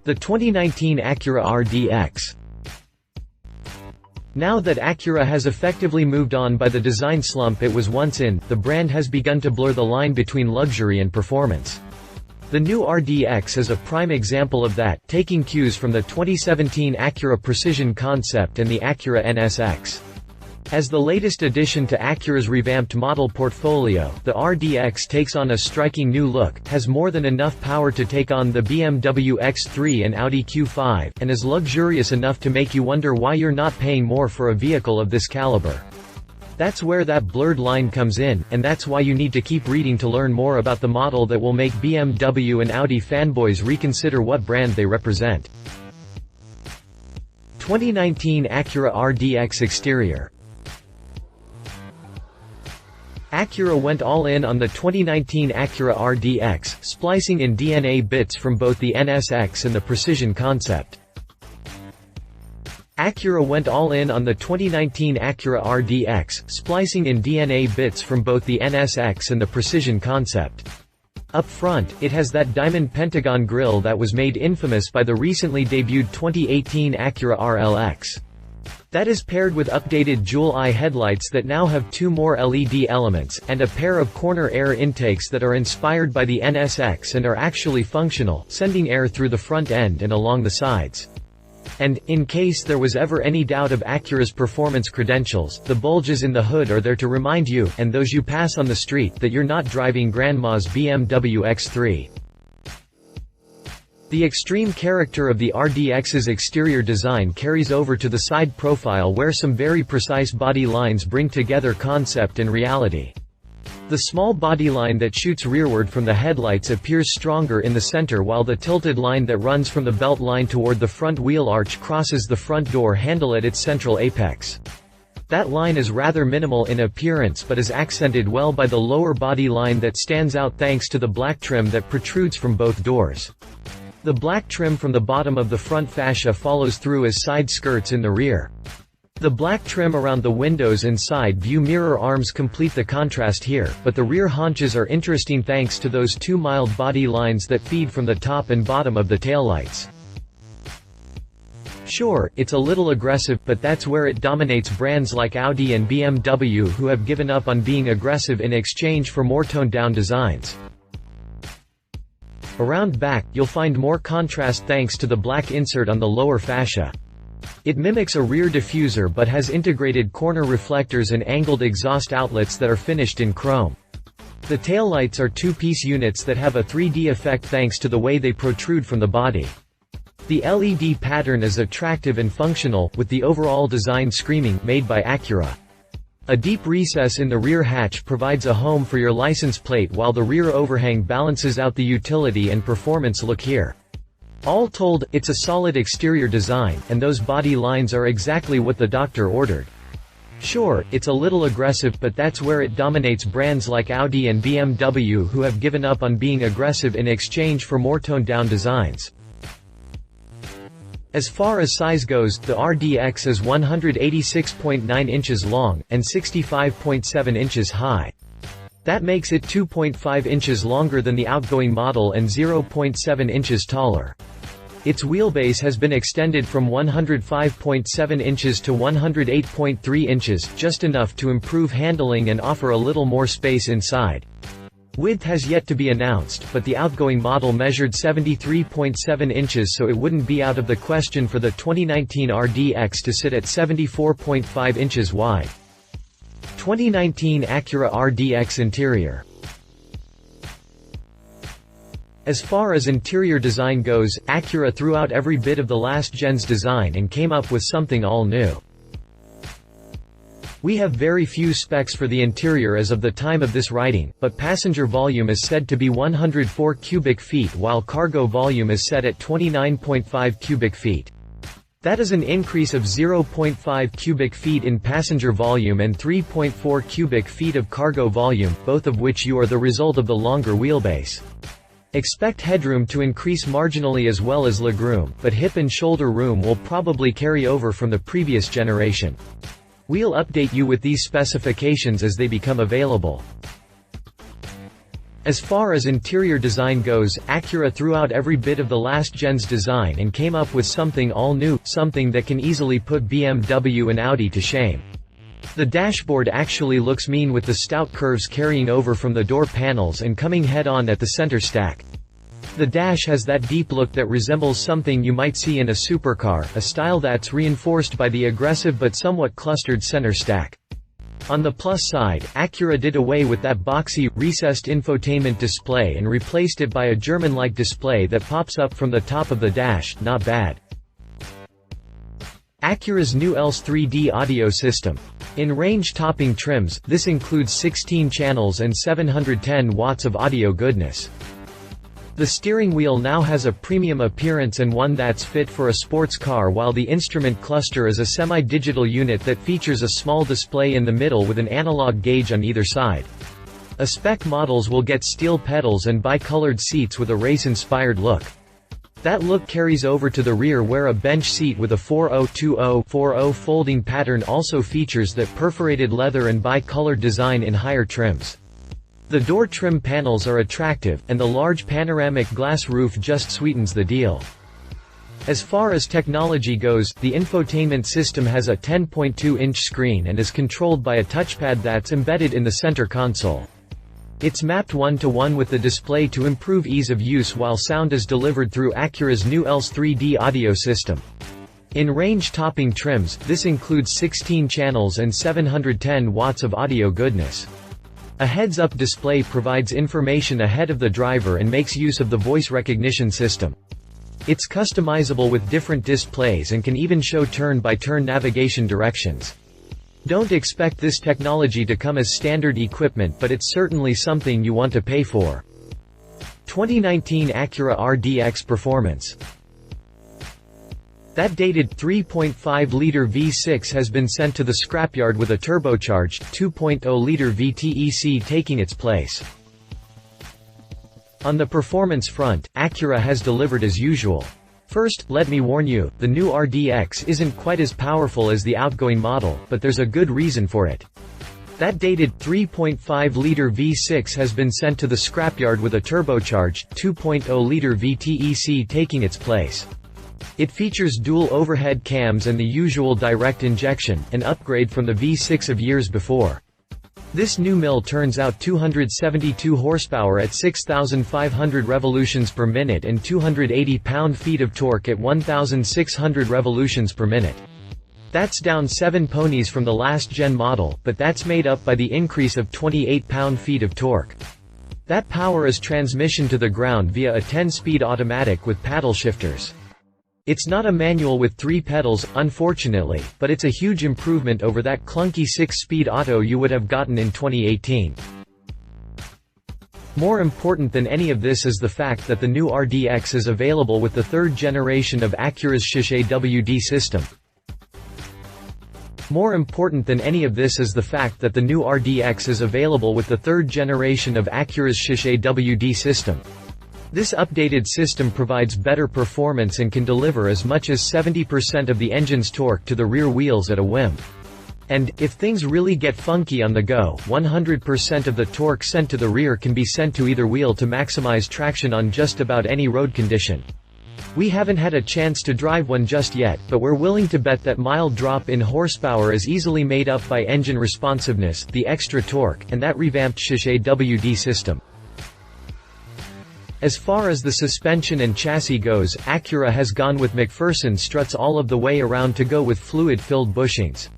The 2019 Acura RDX. Now that Acura has effectively moved on by the design slump it was once in, the brand has begun to blur the line between luxury and performance. The new RDX is a prime example of that, taking cues from the 2017 Acura Precision Concept and the Acura NSX. As the latest addition to Acura's revamped model portfolio, the RDX takes on a striking new look, has more than enough power to take on the BMW X3 and Audi Q5, and is luxurious enough to make you wonder why you're not paying more for a vehicle of this caliber. That's where that blurred line comes in, and that's why you need to keep reading to learn more about the model that will make BMW and Audi fanboys reconsider what brand they represent. 2019 Acura RDX exterior. Acura went all in on the 2019 Acura RDX, splicing in DNA bits from both the NSX and the Precision Concept. Acura went all in on the 2019 Acura RDX, splicing in DNA bits from both the NSX and the Precision Concept. Up front, it has that diamond pentagon grille that was made infamous by the recently debuted 2018 Acura RLX. That is paired with updated jewel-eye headlights that now have 2 more LED elements, and a pair of corner air intakes that are inspired by the NSX and are actually functional, sending air through the front end and along the sides. And, in case there was ever any doubt of Acura's performance credentials, the bulges in the hood are there to remind you, and those you pass on the street, that you're not driving grandma's BMW X3. The extreme character of the RDX's exterior design carries over to the side profile where some very precise body lines bring together concept and reality. The small body line that shoots rearward from the headlights appears stronger in the center while the tilted line that runs from the belt line toward the front wheel arch crosses the front door handle at its central apex. That line is rather minimal in appearance but is accented well by the lower body line that stands out thanks to the black trim that protrudes from both doors. The black trim from the bottom of the front fascia follows through as side skirts in the rear. The black trim around the windows and side view mirror arms complete the contrast here, but the rear haunches are interesting thanks to those 2 mild body lines that feed from the top and bottom of the taillights. Sure, it's a little aggressive, but that's where it dominates brands like Audi and BMW who have given up on being aggressive in exchange for more toned-down designs. Around back, you'll find more contrast thanks to the black insert on the lower fascia. It mimics a rear diffuser but has integrated corner reflectors and angled exhaust outlets that are finished in chrome. The taillights are 2-piece units that have a 3D effect thanks to the way they protrude from the body. The LED pattern is attractive and functional, with the overall design screaming, "Made by Acura." A deep recess in the rear hatch provides a home for your license plate while the rear overhang balances out the utility and performance look here. All told, it's a solid exterior design, and those body lines are exactly what the doctor ordered. Sure, it's a little aggressive, but that's where it dominates brands like Audi and BMW who have given up on being aggressive in exchange for more toned-down designs. As far as size goes, the RDX is 186.9 inches long, and 65.7 inches high. That makes it 2.5 inches longer than the outgoing model and 0.7 inches taller. Its wheelbase has been extended from 105.7 inches to 108.3 inches, just enough to improve handling and offer a little more space inside. Width has yet to be announced, but the outgoing model measured 73.7 inches, so it wouldn't be out of the question for the 2019 RDX to sit at 74.5 inches wide. 2019 Acura RDX interior. As far as interior design goes, Acura threw out every bit of the last gen's design and came up with something all new. We have very few specs for the interior as of the time of this writing, but passenger volume is said to be 104 cubic feet while cargo volume is set at 29.5 cubic feet. That is an increase of 0.5 cubic feet in passenger volume and 3.4 cubic feet of cargo volume, both of which are the result of the longer wheelbase. Expect headroom to increase marginally as well as legroom, but hip and shoulder room will probably carry over from the previous generation. We'll update you with these specifications as they become available. As far as interior design goes, Acura threw out every bit of the last gen's design and came up with something all new, something that can easily put BMW and Audi to shame. The dashboard actually looks mean with the stout curves carrying over from the door panels and coming head-on at the center stack. The dash has that deep look that resembles something you might see in a supercar, a style that's reinforced by the aggressive but somewhat clustered center stack. On the plus side, Acura did away with that boxy, recessed infotainment display and replaced it by a German-like display that pops up from the top of the dash. Not bad. Acura's new ELS 3D audio system. In range-topping trims, this includes 16 channels and 710 watts of audio goodness. The steering wheel now has a premium appearance and one that's fit for a sports car, while the instrument cluster is a semi-digital unit that features a small display in the middle with an analog gauge on either side. A spec models will get steel pedals and bi-colored seats with a race-inspired look. That look carries over to the rear, where a bench seat with a 40-20-40 folding pattern also features that perforated leather and bi-colored design in higher trims. The door trim panels are attractive, and the large panoramic glass roof just sweetens the deal. As far as technology goes, the infotainment system has a 10.2-inch screen and is controlled by a touchpad that's embedded in the center console. It's mapped one-to-one with the display to improve ease of use, while sound is delivered through Acura's new ELS 3D audio system. In range-topping trims, this includes 16 channels and 710 watts of audio goodness. A heads-up display provides information ahead of the driver and makes use of the voice recognition system. It's customizable with different displays and can even show turn-by-turn navigation directions. Don't expect this technology to come as standard equipment, but it's certainly something you want to pay for. 2019 Acura RDX performance. That dated 3.5-liter V6 has been sent to the scrapyard with a turbocharged 2.0-liter VTEC taking its place. On the performance front, Acura has delivered as usual. First, let me warn you, the new RDX isn't quite as powerful as the outgoing model, but there's a good reason for it. That dated 3.5-liter V6 has been sent to the scrapyard with a turbocharged 2.0-liter VTEC taking its place. It features dual overhead cams and the usual direct injection, an upgrade from the V6 of years before. This new mill turns out 272 horsepower at 6,500 revolutions per minute and 280 pound-feet of torque at 1,600 revolutions per minute. That's down 7 ponies from the last-gen model, but that's made up by the increase of 28 pound-feet of torque. That power is transmission to the ground via a 10-speed automatic with paddle shifters. It's not a manual with 3 pedals, unfortunately, but it's a huge improvement over that clunky 6-speed auto you would have gotten in 2018. More important than any of this is the fact that the new RDX is available with the 3rd generation of Acura's Shishay WD system. More important than any of this is the fact that the new RDX is available with the 3rd generation of Acura's Shishay WD system. This updated system provides better performance and can deliver as much as 70% of the engine's torque to the rear wheels at a whim. And, if things really get funky on the go, 100% of the torque sent to the rear can be sent to either wheel to maximize traction on just about any road condition. We haven't had a chance to drive one just yet, but we're willing to bet that mild drop in horsepower is easily made up by engine responsiveness, the extra torque, and that revamped Shishay WD system. As far as the suspension and chassis goes, Acura has gone with McPherson struts all of the way around to go with fluid-filled bushings.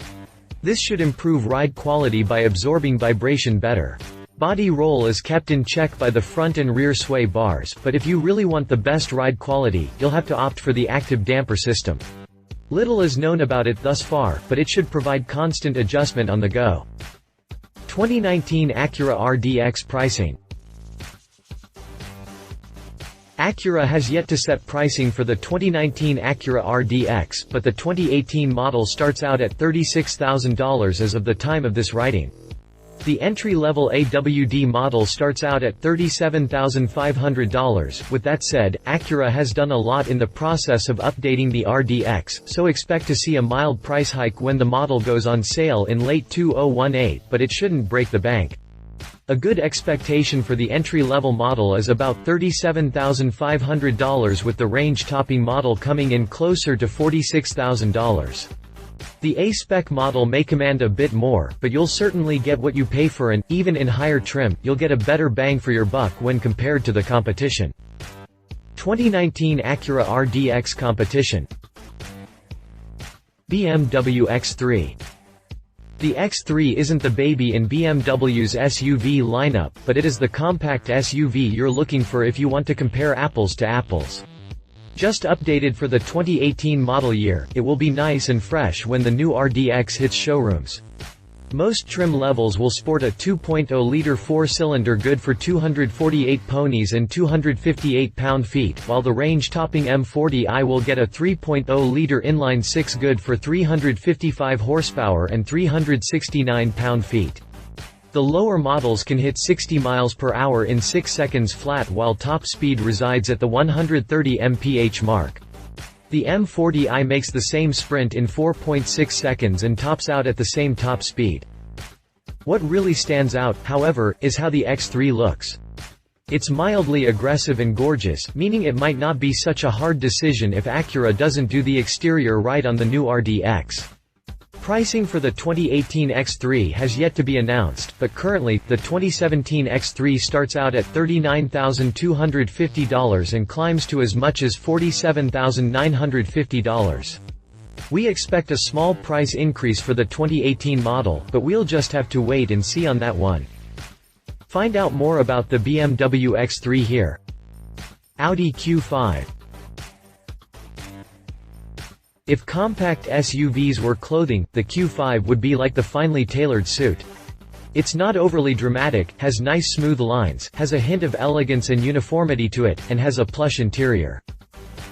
This should improve ride quality by absorbing vibration better. Body roll is kept in check by the front and rear sway bars, but if you really want the best ride quality, you'll have to opt for the active damper system. Little is known about it thus far, but it should provide constant adjustment on the go. 2019 Acura RDX pricing. Acura has yet to set pricing for the 2019 Acura RDX, but the 2018 model starts out at $36,000 as of the time of this writing. The entry-level AWD model starts out at $37,500. With that said, Acura has done a lot in the process of updating the RDX, so expect to see a mild price hike when the model goes on sale in late 2018, but it shouldn't break the bank. A good expectation for the entry-level model is about $37,500, with the range-topping model coming in closer to $46,000. The A-spec model may command a bit more, but you'll certainly get what you pay for, and, even in higher trim, you'll get a better bang for your buck when compared to the competition. 2019 Acura RDX competition. BMW X3. The X3 isn't the baby in BMW's SUV lineup, but it is the compact SUV you're looking for if you want to compare apples to apples. Just updated for the 2018 model year, it will be nice and fresh when the new RDX hits showrooms. Most trim levels will sport a 2.0-liter four-cylinder good for 248 ponies and 258 pound-feet, while the range-topping M40i will get a 3.0-liter inline-six good for 355 horsepower and 369 pound-feet. The lower models can hit 60 miles per hour in 6 seconds flat, while top speed resides at the 130 mph mark. The M40i makes the same sprint in 4.6 seconds and tops out at the same top speed. What really stands out, however, is how the X3 looks. It's mildly aggressive and gorgeous, meaning it might not be such a hard decision if Acura doesn't do the exterior right on the new RDX. Pricing for the 2018 X3 has yet to be announced, but currently, the 2017 X3 starts out at $39,250 and climbs to as much as $47,950. We expect a small price increase for the 2018 model, but we'll just have to wait and see on that one. Find out more about the BMW X3 here. Audi Q5. If compact SUVs were clothing, the Q5 would be like the finely tailored suit. It's not overly dramatic, has nice smooth lines, has a hint of elegance and uniformity to it, and has a plush interior.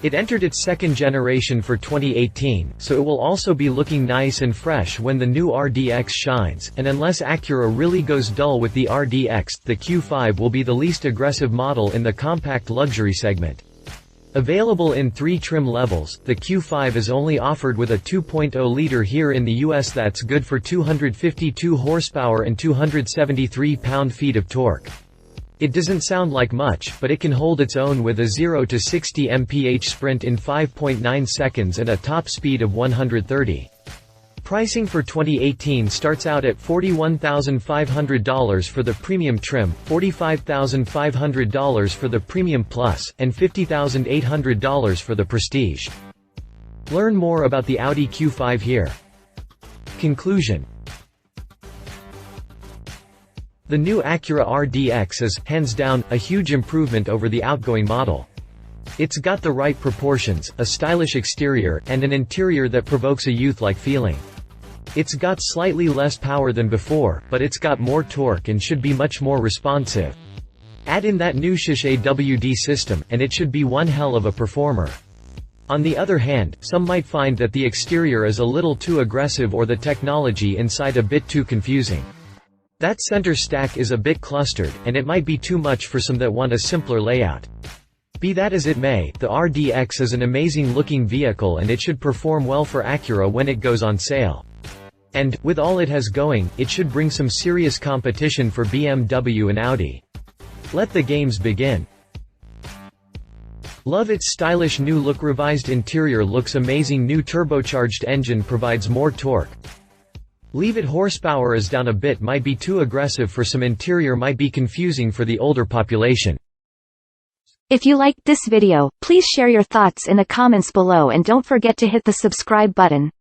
It entered its second generation for 2018, so it will also be looking nice and fresh when the new RDX shines, and unless Acura really goes dull with the RDX, the Q5 will be the least aggressive model in the compact luxury segment. Available in 3 trim levels, the Q5 is only offered with a 2.0-liter here in the US that's good for 252 horsepower and 273 pound-feet of torque. It doesn't sound like much, but it can hold its own with a 0 to 60 mph sprint in 5.9 seconds and a top speed of 130. Pricing for 2018 starts out at $41,500 for the premium trim, $45,500 for the premium plus, and $50,800 for the prestige. Learn more about the Audi Q5 here. Conclusion. The new Acura RDX is, hands down, a huge improvement over the outgoing model. It's got the right proportions, a stylish exterior, and an interior that provokes a youth-like feeling. It's got slightly less power than before, but it's got more torque and should be much more responsive. Add in that new Shish AWD system, and it should be one hell of a performer. On the other hand, some might find that the exterior is a little too aggressive or the technology inside a bit too confusing. That center stack is a bit clustered, and it might be too much for some that want a simpler layout. Be that as it may, the RDX is an amazing-looking vehicle and it should perform well for Acura when it goes on sale. And, with all it has going, it should bring some serious competition for BMW and Audi. Let the games begin. Love its stylish new look. Revised interior looks amazing. New turbocharged engine provides more torque. Leave it. Horsepower is down a bit. Might be too aggressive for some. Interior might be confusing for the older population. If you liked this video, please share your thoughts in the comments below and don't forget to hit the subscribe button.